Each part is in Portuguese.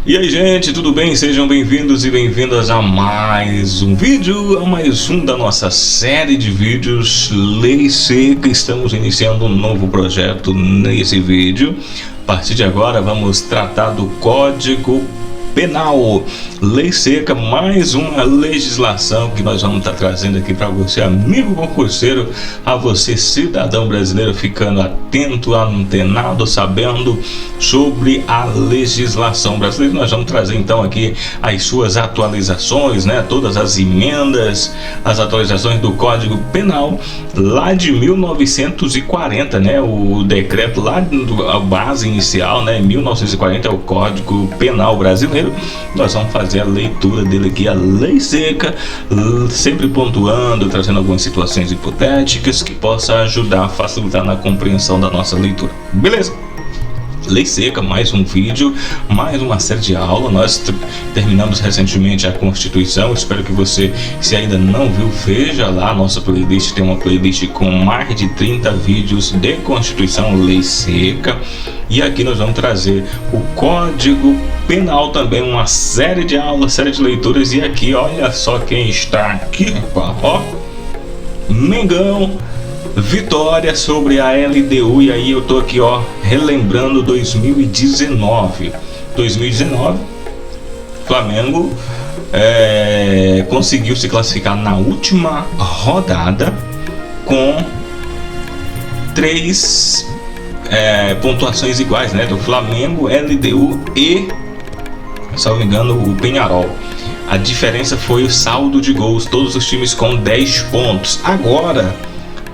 E aí, gente, tudo bem? Sejam bem-vindos e bem-vindas a mais um vídeo, a mais um da nossa série de vídeos Lei Seca. Estamos iniciando um novo projeto nesse vídeo. A partir de agora vamos tratar do Código Penal. Lei Seca, mais uma legislação que nós vamos estar trazendo aqui para você, amigo concurseiro, a você, cidadão brasileiro, ficando atento, antenado, sabendo sobre a legislação brasileira. Nós vamos trazer então aqui as suas atualizações, né? Todas as emendas, as atualizações do Código Penal lá de 1940, né? O decreto lá, a base inicial, né? 1940 é o Código Penal brasileiro. Nós vamos fazer a leitura dele aqui, a Lei Seca, sempre pontuando, trazendo algumas situações hipotéticas que possa ajudar a facilitar na compreensão da nossa leitura. Beleza? Lei Seca, mais um vídeo, mais uma série de aula. Nós terminamos recentemente a Constituição. Espero que você, se ainda não viu, veja lá a nossa playlist. Tem uma playlist com mais de 30 vídeos de Constituição, Lei Seca. E aqui nós vamos trazer o Código Penal também, uma série de aulas, série de leituras. E aqui, olha só quem está aqui, ó, Mengão. Vitória sobre a LDU. E aí eu tô aqui, ó, relembrando 2019, Flamengo conseguiu se classificar na última rodada com 3 pontuações iguais, né, do Flamengo, LDU e, se não me engano, o Peñarol. A diferença foi o saldo de gols, todos os times com 10 pontos. Agora,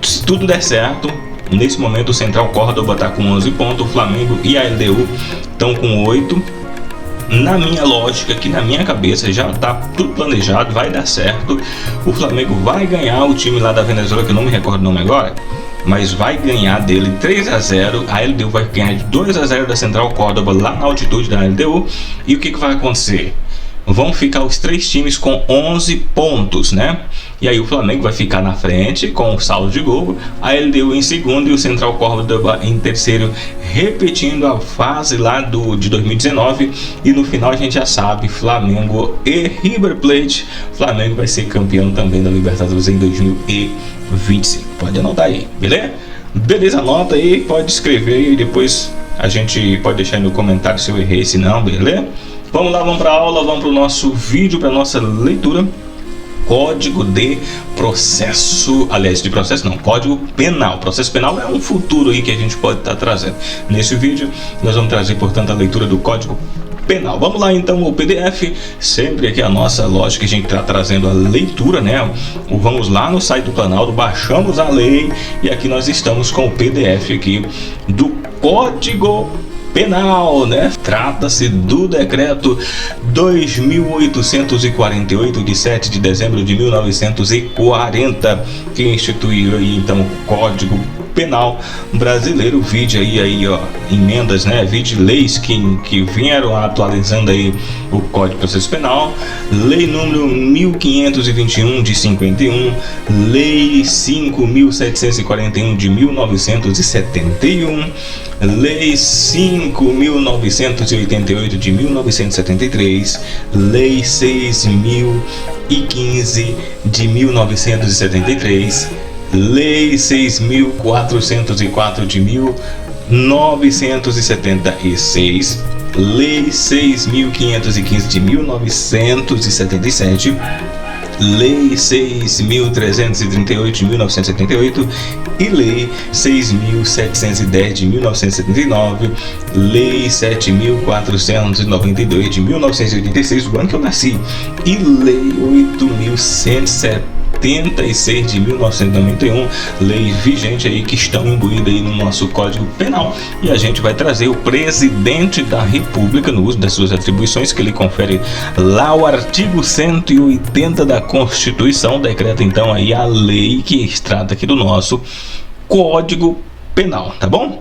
se tudo der certo, nesse momento o Central Córdoba está com 11 pontos, o Flamengo e a LDU estão com 8. Na minha lógica, aqui na minha cabeça, já está tudo planejado, vai dar certo. O Flamengo vai ganhar o time lá da Venezuela, que eu não me recordo o nome agora, mas vai ganhar dele 3-0. A LDU vai ganhar de 2-0 da Central Córdoba lá na altitude da LDU. E o que vai acontecer? Vão ficar os 3 times com 11 pontos, né? E aí o Flamengo vai ficar na frente com o saldo de gol, a LDU em segundo e o Central Córdoba em terceiro, repetindo a fase lá de 2019. E no final a gente já sabe, Flamengo e River Plate. Flamengo vai ser campeão também da Libertadores em 2025. Pode anotar aí, beleza? Beleza, anota aí, pode escrever e depois a gente pode deixar aí no comentário se eu errei, se não, beleza? Vamos lá, vamos para a aula, vamos para o nosso vídeo, para a nossa leitura. Código de processo, aliás, de processo não, Código Penal. Processo penal é um futuro aí que a gente pode estar trazendo. Nesse vídeo nós vamos trazer, portanto, a leitura do Código Penal. Vamos lá então, o PDF, sempre aqui a nossa lógica, a gente está trazendo a leitura, né? Vamos lá no site do Planalto, baixamos a lei e aqui nós estamos com o PDF aqui do Código Penal, né? Trata-se do decreto 2848 de 7 de dezembro de 1940, que instituiu aí então o Código Penal brasileiro. Vide aí ó, emendas, né? Vide leis que vieram atualizando aí o Código de Processo Penal. Lei número 1521 de 51, Lei 5741 de 1971, Lei 5.988 de 1973, Lei 6.015 de 1973, Lei 6.404 de 1976, Lei 6.515 de 1977, Lei 6.338 de 1978 e Lei 6.710 de 1979, Lei 7.492 de 1986, o ano que eu nasci, e Lei 8.176 de 1991, leis vigentes aí que estão imbuídas aí no nosso Código Penal. E a gente vai trazer o presidente da República no uso das suas atribuições, que ele confere lá o artigo 180 da Constituição, decreta então aí a lei que trata aqui do nosso Código Penal, tá bom?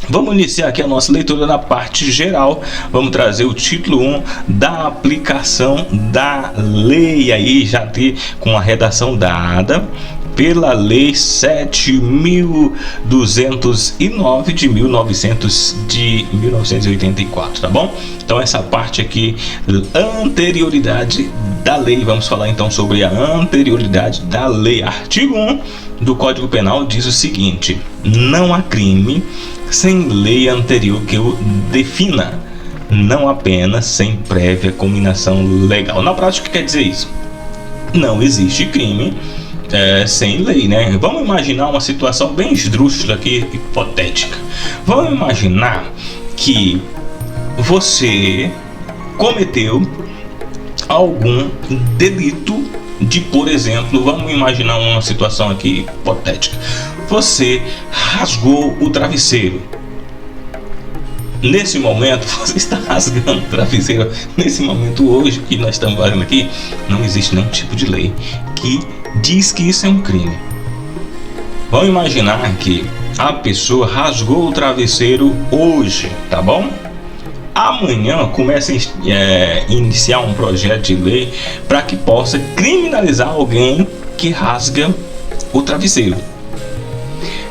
Vamos iniciar aqui a nossa leitura na parte geral. Vamos trazer o título 1 da aplicação da lei, aí já com a redação dada pela Lei 7.209 de 1984, tá bom? Então essa parte aqui, anterioridade da lei, vamos falar então sobre a anterioridade da lei. Artigo 1 do Código Penal diz o seguinte: não há crime sem lei anterior que o defina, não apenas sem prévia cominação legal. Na prática, o que quer dizer isso? Não existe crime sem lei, né? Vamos imaginar uma situação bem esdrúxula aqui, hipotética. Vamos imaginar que você cometeu algum delito de, por exemplo, vamos imaginar uma situação aqui hipotética. Você rasgou o travesseiro. Nesse momento, você está rasgando o travesseiro. Nesse momento, hoje, que nós estamos fazendo aqui, não existe nenhum tipo de lei que diz que isso é um crime. Vamos imaginar que a pessoa rasgou o travesseiro hoje, tá bom? Amanhã começa a iniciar um projeto de lei para que possa criminalizar alguém que rasga o travesseiro.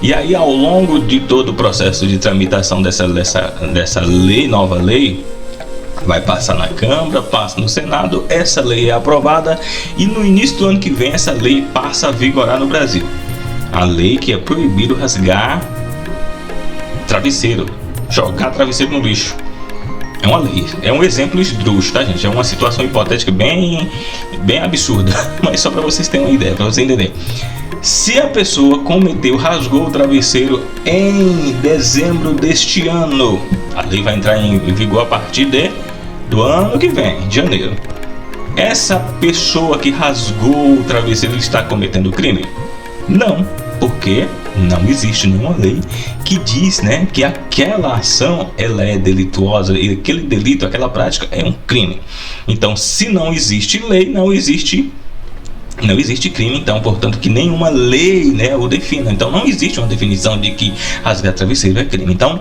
E aí, ao longo de todo o processo de tramitação dessa lei, nova lei, vai passar na Câmara, passa no Senado, essa lei é aprovada e no início do ano que vem essa lei passa a vigorar no Brasil. A lei que é proibido rasgar travesseiro, jogar travesseiro no lixo. É uma lei, é um exemplo esdrúxulo, tá, gente? É uma situação hipotética bem absurda, mas só para vocês terem uma ideia, para vocês entenderem. Se a pessoa rasgou o travesseiro em dezembro deste ano, a lei vai entrar em vigor a partir do ano que vem, de janeiro. Essa pessoa que rasgou o travesseiro está cometendo crime? Não, porque não existe nenhuma lei que diz, né, que aquela ação ela é delituosa e aquele delito, aquela prática é um crime. Então, se não existe lei, não existe crime, então, portanto, que nenhuma lei, né, o defina. Então, não existe uma definição de que rasgar travesseiro é crime. Então,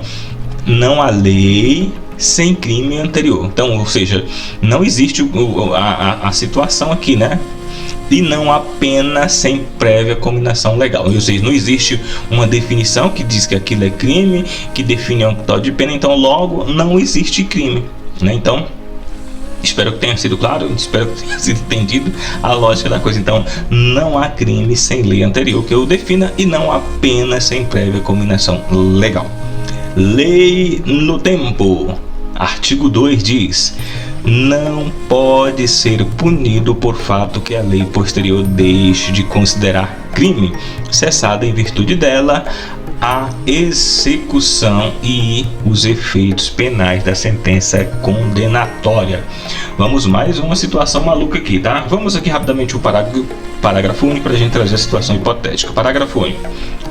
não há lei sem crime anterior. Então, ou seja, não existe a situação aqui, né? E não há pena sem prévia cominação legal. Ou seja, não existe uma definição que diz que aquilo é crime, que define um tal de pena. Então, logo, não existe crime, né? Então, espero que tenha sido claro, espero que tenha sido entendido a lógica da coisa. Então, não há crime sem lei anterior que o defina e não há pena sem prévia cominação legal. Lei no tempo. Artigo 2 diz: não pode ser punido por fato que a lei posterior deixe de considerar crime, cessada em virtude dela a execução e os efeitos penais da sentença condenatória. Vamos mais uma situação maluca aqui, tá? Vamos aqui rapidamente o parágrafo único para a gente trazer a situação hipotética. Parágrafo único.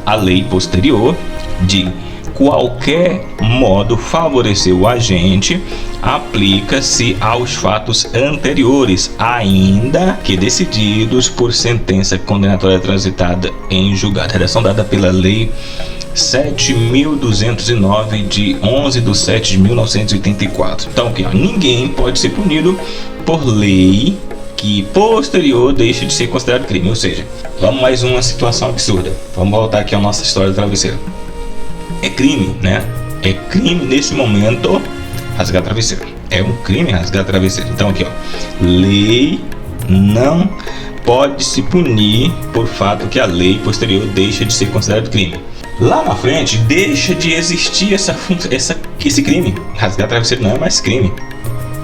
A lei posterior, de qualquer modo favorecer o agente, aplica-se aos fatos anteriores, ainda que decididos por sentença condenatória transitada em julgado. Redação dada pela Lei 7.209 de 11/7/1984. Então, aqui, ninguém pode ser punido por lei que posterior deixe de ser considerado crime. Ou seja, vamos mais uma situação absurda. Vamos voltar aqui à nossa história do travesseiro. É crime, né? É crime nesse momento rasgar travesseiro. É um crime rasgar travesseiro. Então aqui, ó, lei não pode se punir por fato que a lei posterior deixa de ser considerado crime. Lá na frente deixa de existir esse crime. Rasgar travesseiro não é mais crime.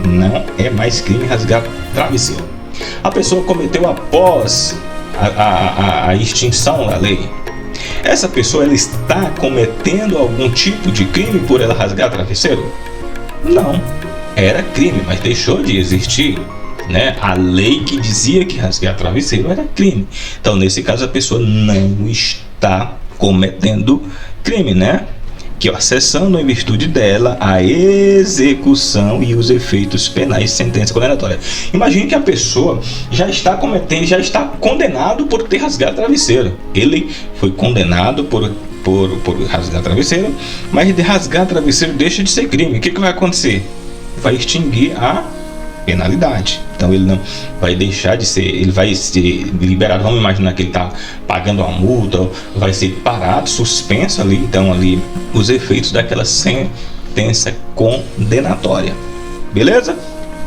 Não é mais crime rasgar travesseiro. A pessoa cometeu após a extinção da lei. Essa pessoa ela está cometendo algum tipo de crime por ela rasgar travesseiro? Não, era crime, mas deixou de existir, né? A lei que dizia que rasgar travesseiro era crime. Então, nesse caso, a pessoa não está cometendo crime, né? Que, ó, cessando em virtude dela a execução e os efeitos penais de sentença condenatória. Imagine que a pessoa já está condenado por ter rasgado travesseiro. Ele foi condenado por rasgar travesseiro, mas de rasgar travesseiro deixa de ser crime. O que vai acontecer? Vai extinguir a penalidade. Então ele não vai deixar de ser, ele vai ser liberado. Vamos imaginar que ele está pagando uma multa, vai ser parado, suspenso ali. Então ali os efeitos daquela sentença condenatória. Beleza?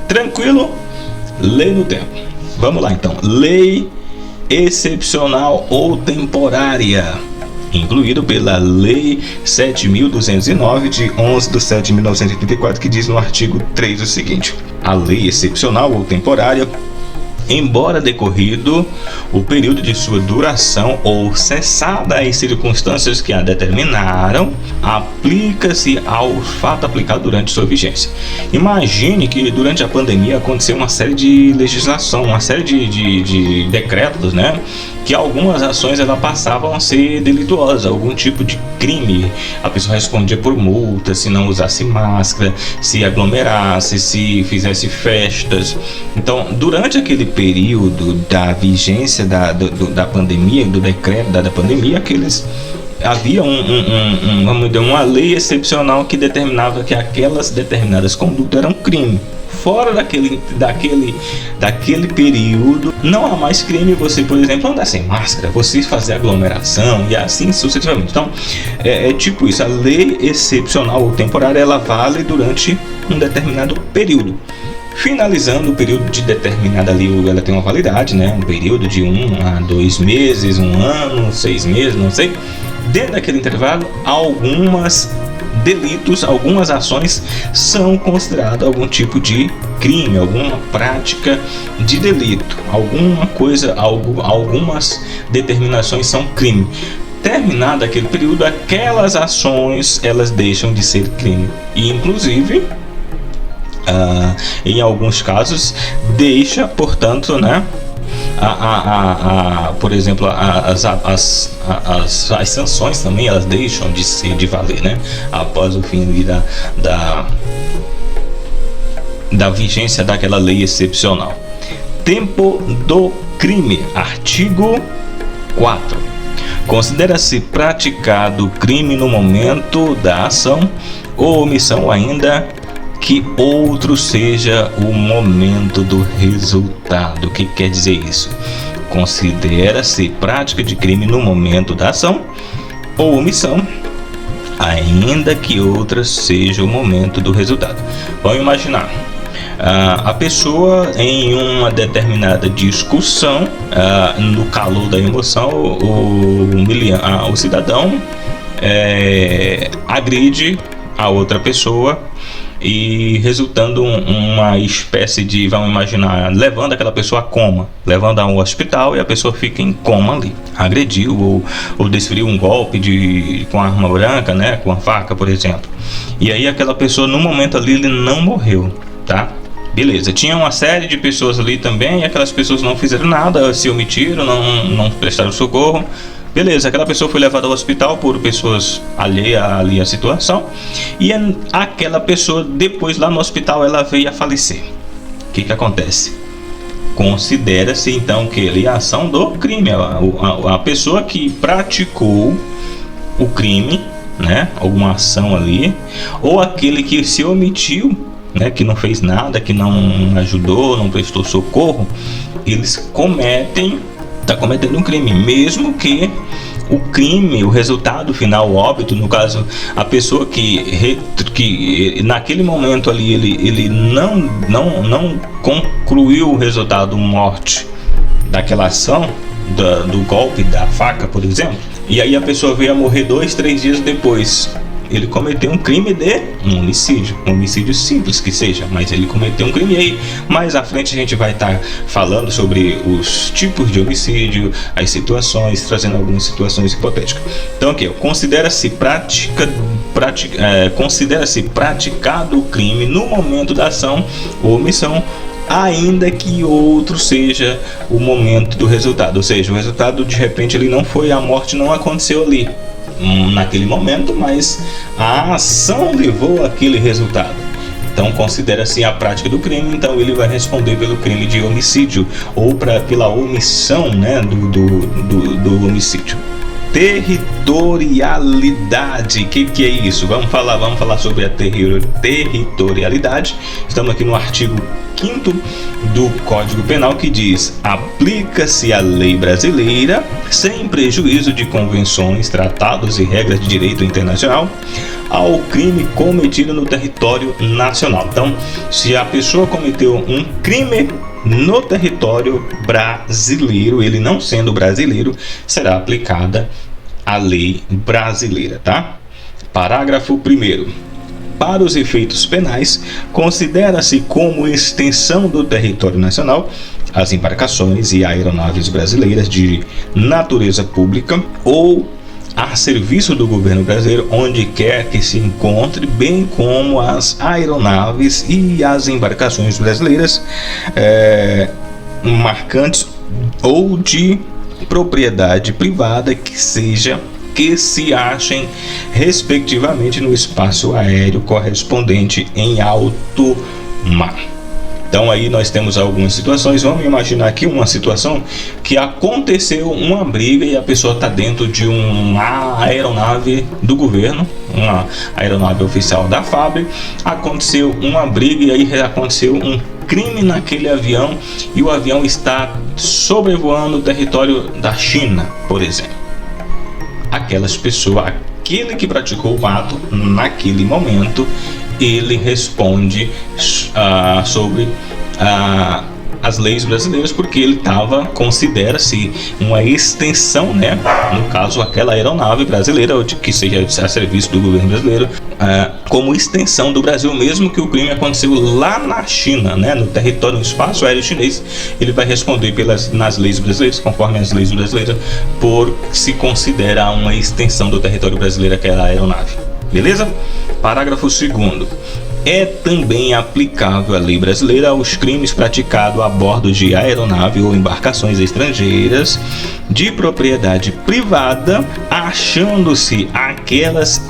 Tranquilo? Lei do tempo. Vamos lá então. Lei excepcional ou temporária, incluído pela Lei 7.209 de 11/7/1984, que diz no artigo 3 o seguinte: a lei excepcional ou temporária, embora decorrido o período de sua duração ou cessada as circunstâncias que a determinaram, aplica-se ao fato aplicado durante sua vigência. Imagine que durante a pandemia aconteceu uma série de legislação, uma série de decretos, né? Que algumas ações elas passavam a ser delituosas, algum tipo de crime. A pessoa respondia por multa se não usasse máscara, se aglomerasse, se fizesse festas. Então, durante aquele período da vigência da pandemia, do decreto da pandemia, havia uma lei excepcional que determinava que aquelas determinadas condutas eram crime. Fora daquele período, não há mais crime você, por exemplo, andar sem máscara, você fazer aglomeração e assim sucessivamente. Então, é tipo isso, a lei excepcional ou temporária, ela vale durante um determinado período. Finalizando o período de determinada ali, ela tem uma validade, né? Um período de 1 a 2 meses, 1 ano, 6 meses, não sei. Dentro daquele intervalo, algumas delitos, algumas ações são consideradas algum tipo de crime, alguma prática de delito, alguma coisa, algumas determinações são crime. Terminado aquele período, aquelas ações elas deixam de ser crime e, inclusive, em alguns casos, deixa, portanto, né? Por exemplo, as sanções também elas deixam de valer, né? Após o fim da vigência daquela lei excepcional. Tempo do crime. Artigo 4. Considera-se praticado crime no momento da ação ou omissão, ainda que outro seja o momento do resultado. O que quer dizer isso? Considera-se prática de crime no momento da ação ou omissão, ainda que outra seja o momento do resultado. Vamos imaginar a pessoa em uma determinada discussão, no calor da emoção, o cidadão agride a outra pessoa, e resultando uma espécie de, vamos imaginar, levando aquela pessoa a coma, levando a um hospital e a pessoa fica em coma ali. Agrediu ou desferiu um golpe com arma branca, né, com a faca, por exemplo. E aí aquela pessoa, no momento ali, ele não morreu, tá? Beleza, tinha uma série de pessoas ali também, e aquelas pessoas não fizeram nada, se omitiram, não prestaram socorro. Beleza, aquela pessoa foi levada ao hospital por pessoas alheias ali à situação, e aquela pessoa, depois lá no hospital, ela veio a falecer. O que acontece? Considera-se então que ali a ação do crime, a pessoa que praticou o crime, né, alguma ação ali, ou aquele que se omitiu, né, que não fez nada, que não ajudou, não prestou socorro, eles está cometendo um crime, mesmo que o crime, o resultado final, o óbito, no caso, a pessoa que naquele momento ali ele não concluiu o resultado morte daquela ação, do golpe da faca, por exemplo, e aí a pessoa veio a morrer 2, 3 dias depois. Ele cometeu um crime de um homicídio simples que seja, mas ele cometeu um crime. E aí, mais à frente a gente vai estar falando sobre os tipos de homicídio, as situações, trazendo algumas situações hipotéticas. Então aqui, considera-se praticado o crime no momento da ação ou omissão, ainda que outro seja o momento do resultado. Ou seja, o resultado, de repente, ele não foi, a morte não aconteceu ali naquele momento, mas a ação levou aquele resultado. Então considera-se a prática do crime, então ele vai responder pelo crime de homicídio ou pela omissão, né, do homicídio. Territorialidade. O que é isso? Vamos falar sobre a territorialidade. Estamos aqui no artigo 5º do Código Penal, que diz: aplica-se a lei brasileira sem prejuízo de convenções, tratados e regras de direito internacional ao crime cometido no território nacional. Então, se a pessoa cometeu um crime no território brasileiro, ele não sendo brasileiro, será aplicada a lei brasileira, tá? Parágrafo 1º. Para os efeitos penais, considera-se como extensão do território nacional as embarcações e aeronaves brasileiras de natureza pública ou a serviço do governo brasileiro, onde quer que se encontre, bem como as aeronaves e as embarcações brasileiras marcantes ou de propriedade privada que se achem respectivamente no espaço aéreo correspondente em alto mar. Então aí nós temos algumas situações. Vamos imaginar aqui uma situação que aconteceu uma briga e a pessoa está dentro de uma aeronave do governo, uma aeronave oficial da FAB. Aconteceu uma briga e aí aconteceu um crime naquele avião e o avião está sobrevoando o território da China, por exemplo. Aquele que praticou o ato naquele momento, ele responde sobre as leis brasileiras, porque ele considera-se uma extensão, né? No caso, aquela aeronave brasileira, que seja a serviço do governo brasileiro, como extensão do Brasil, mesmo que o crime aconteceu lá na China, né? No território, no espaço aéreo chinês, ele vai responder nas leis brasileiras, conforme as leis brasileiras, por se considera uma extensão do território brasileiro aquela aeronave. Beleza? Parágrafo 2º. É também aplicável a lei brasileira aos crimes praticados a bordo de aeronave ou embarcações estrangeiras de propriedade privada, achando-se aquelas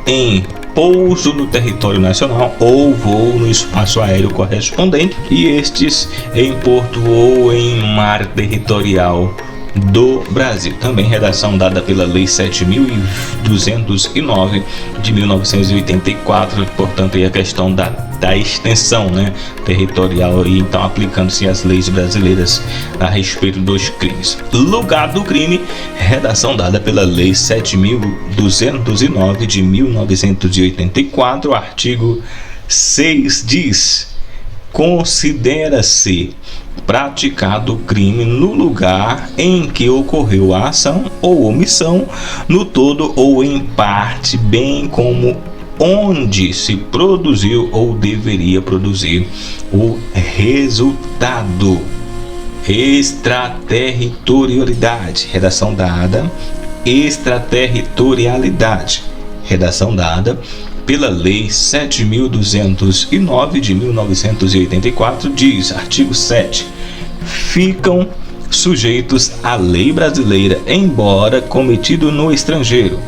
em pouso no território nacional ou voo no espaço aéreo correspondente, e estes em porto ou em mar territorial do Brasil. Também redação dada pela Lei 7.209 de 1984, portanto aí a questão da extensão, né, territorial, e então aplicando-se as leis brasileiras a respeito dos crimes. Lugar do crime, redação dada pela Lei 7.209 de 1984, artigo 6 diz: considera-se praticado o crime no lugar em que ocorreu a ação ou omissão, no todo ou em parte, bem como onde se produziu ou deveria produzir o resultado. Extraterritorialidade, redação dada. Extraterritorialidade, redação dada pela Lei 7.209 de 1984, diz, artigo 7, ficam sujeitos à lei brasileira, embora cometido no estrangeiro.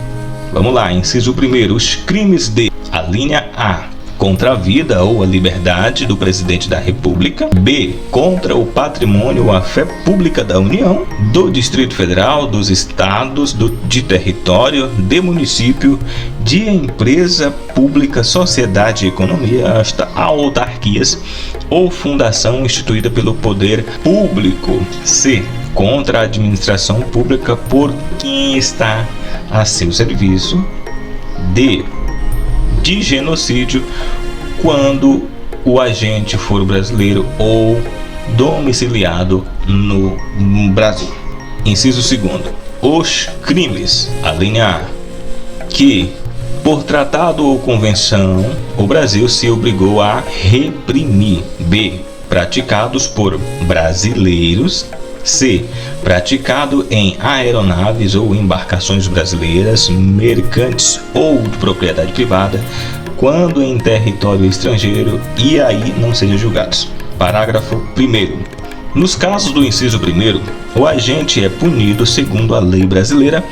Vamos lá, inciso 1º, os crimes de: a linha A, contra a vida ou a liberdade do presidente da República; B, contra o patrimônio ou a fé pública da União, do Distrito Federal, dos estados, de território, de município, de empresa pública, sociedade, economia, autarquias ou fundação instituída pelo poder público; C, contra a administração pública por quem está a seu serviço; D, de genocídio, quando o agente for brasileiro ou domiciliado no Brasil. Inciso 2º. Os crimes: a linha A, que por tratado ou convenção o Brasil se obrigou a reprimir; B, praticados por brasileiros; C, praticado em aeronaves ou embarcações brasileiras, mercantes ou de propriedade privada, quando em território estrangeiro, e aí não sejam julgados. Parágrafo 1º. Nos casos do inciso 1º, o agente é punido segundo a lei brasileira,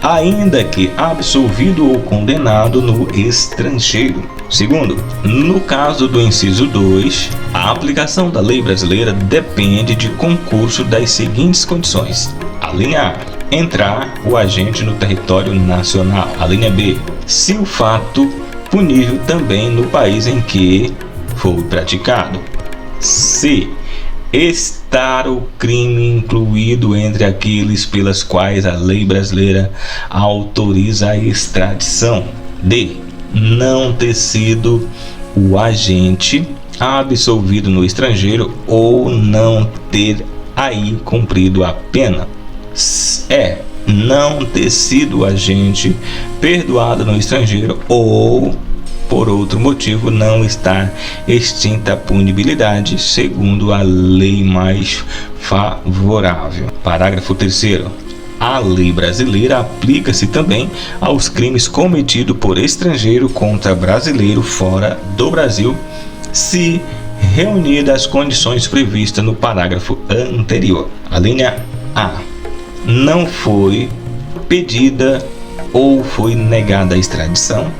ainda que absolvido ou condenado no estrangeiro. Segundo, no caso do inciso 2, a aplicação da lei brasileira depende de concurso das seguintes condições: a linha A, entrar o agente no território nacional. A linha B, se o fato punível também no país em que foi praticado. C, estar o crime incluído entre aqueles pelas quais a lei brasileira autoriza a extradição. D, não ter sido o agente absolvido no estrangeiro ou não ter aí cumprido a pena. Não ter sido agente perdoado no estrangeiro ou por outro motivo não está extinta a punibilidade segundo a lei mais favorável. Parágrafo 3º. A lei brasileira aplica-se também aos crimes cometidos por estrangeiro contra brasileiro fora do Brasil, se reunidas as condições previstas no parágrafo anterior. A linha A, não foi pedida ou foi negada a extradição.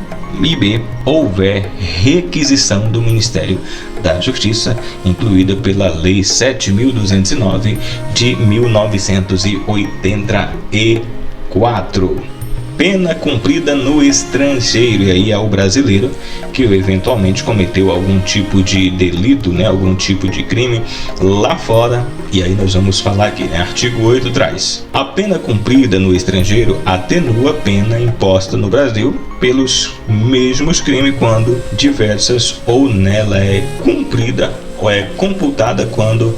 E B, houver requisição do Ministério da Justiça, incluída pela Lei 7.209 de 1984. Pena cumprida no estrangeiro, e aí é o brasileiro que eventualmente cometeu algum tipo de delito, algum tipo de crime lá fora. E aí nós vamos falar aqui, artigo 8 traz: a pena cumprida no estrangeiro atenua a pena imposta no Brasil pelos mesmos crimes quando diversas ou nela é cumprida ou é computada quando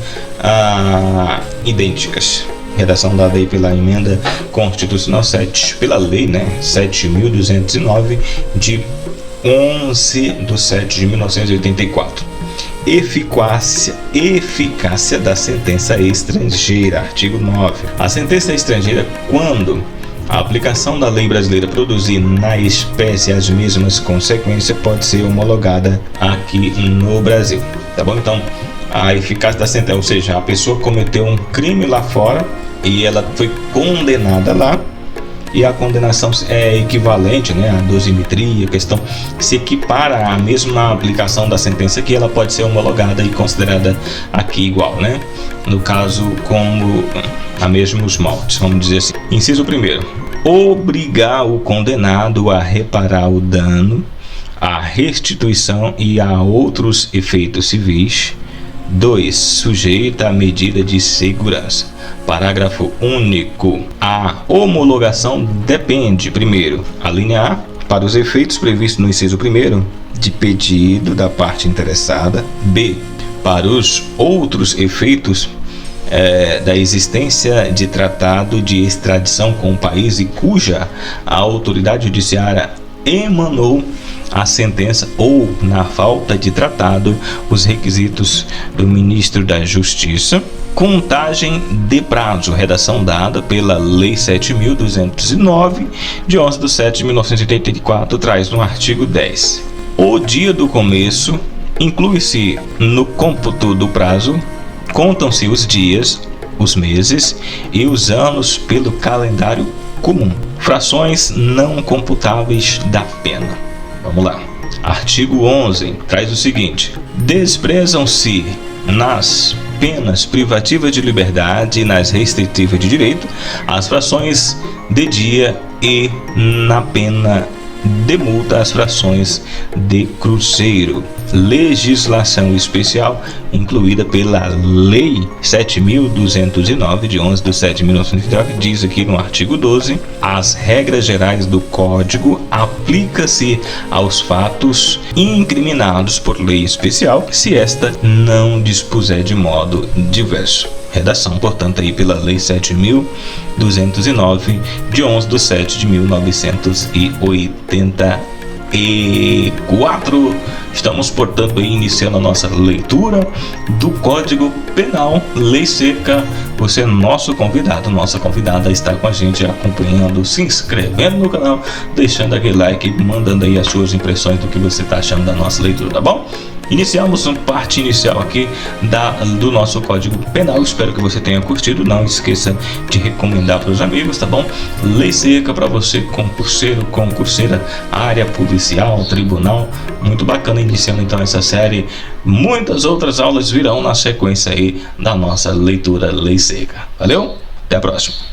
idênticas. Redação dada aí pela emenda constitucional 7, pela lei 7.209 de 11/7/1984. Eficácia da sentença estrangeira. Artigo 9. A sentença estrangeira, quando a aplicação da lei brasileira produzir na espécie as mesmas consequências, pode ser homologada aqui no Brasil. Tá bom? Então, a eficácia da sentença, ou seja, a pessoa cometeu um crime lá fora e ela foi condenada lá, e a condenação é equivalente, a dosimetria, a questão se equipara à mesma aplicação da sentença aqui, ela pode ser homologada e considerada aqui igual, no caso como a mesmos moldes, vamos dizer assim. Inciso 1º, obrigar o condenado a reparar o dano, a restituição e a outros efeitos civis. 2. Sujeita à medida de segurança. Parágrafo único. A homologação depende, primeiro, a linha A, para os efeitos previstos no inciso 1º, de pedido da parte interessada. B, para os outros efeitos da existência de tratado de extradição com o país e cuja a autoridade judiciária emanou a sentença, ou, na falta de tratado, os requisitos do Ministro da Justiça. Contagem de prazo. Redação dada pela Lei 7.209 de 11/7/1984 traz no artigo 10. O dia do começo inclui-se no cômputo do prazo, contam-se os dias, os meses e os anos pelo calendário comum. Frações não computáveis da pena. Vamos lá. Artigo 11 traz o seguinte: desprezam-se nas penas privativas de liberdade e nas restritivas de direito as frações de dia e na pena de multa as frações de cruzeiro. Legislação especial incluída pela Lei 7.209 de 11/7/1989 diz aqui no artigo 12: as regras gerais do Código aplicam-se aos fatos incriminados por lei especial, se esta não dispuser de modo diverso. Redação, portanto, aí pela Lei 7.209 de 11/7/1984. Estamos, portanto, aí iniciando a nossa leitura do Código Penal, Lei Seca. Você é nosso convidado, nossa convidada, está com a gente acompanhando, se inscrevendo no canal, deixando aquele like, mandando aí as suas impressões do que você está achando da nossa leitura, tá bom? Iniciamos uma parte inicial aqui do nosso Código Penal. Espero que você tenha curtido. Não esqueça de recomendar para os amigos, tá bom? Lei Seca para você, concurseiro, concurseira, área policial, tribunal. Muito bacana, iniciando então essa série. Muitas outras aulas virão na sequência aí da nossa leitura Lei Seca. Valeu? Até a próxima.